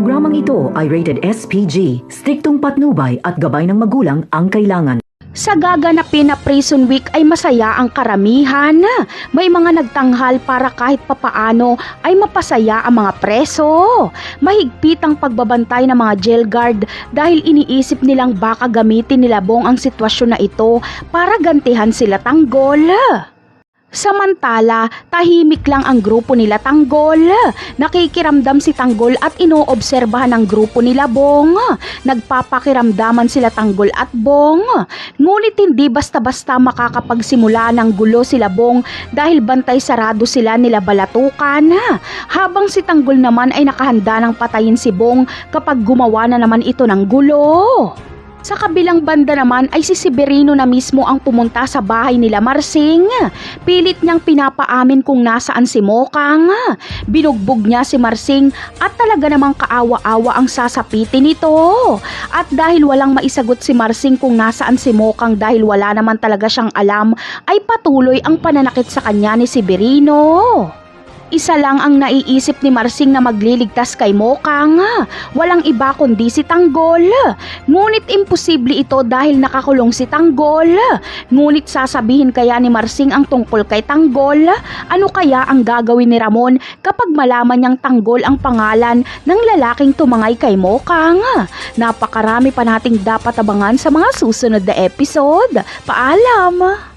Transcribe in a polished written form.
Programang ito ay rated SPG, striktong patnubay at gabay ng magulang ang kailangan. Sa gaganapin na Prison Week ay masaya ang karamihan. May mga nagtanghal para kahit papaano ay mapasaya ang mga preso. Mahigpit ang pagbabantay ng mga jail guard dahil iniisip nilang baka gamitin nila Bong ang sitwasyon na ito para gantihan sila Tanggol. Samantala, tahimik lang ang grupo nila Tanggol. Nakikiramdam si Tanggol at inoobserbahan ng grupo nila Bong. Nagpapakiramdaman sila Tanggol at Bong. Ngunit hindi basta-basta makakapagsimula ng gulo sila Bong dahil bantay sarado sila nila Balatukan. Habang si Tanggol naman ay nakahanda ng patayin si Bong kapag gumawa na naman ito ng gulo. Sa kabilang banda naman ay si Severino na mismo ang pumunta sa bahay nila Marsing. Pilit niyang pinapaamin kung nasaan si Mokang. Binugbog niya si Marsing at talaga namang kaawa-awa ang sasapitin nito. At dahil walang maisagot si Marsing kung nasaan si Mokang dahil wala naman talaga siyang alam, ay patuloy ang pananakit sa kanya ni Severino. Isa lang ang naiisip ni Marsing na magliligtas kay Mokang. Walang iba kundi si Tanggol. Ngunit imposible ito dahil nakakulong si Tanggol. Ngunit sasabihin kaya ni Marsing ang tungkol kay Tanggol? Ano kaya ang gagawin ni Ramon kapag malaman niyang Tanggol ang pangalan ng lalaking tumangay kay Mokang? Napakarami pa nating dapat abangan sa mga susunod na episode. Paalam!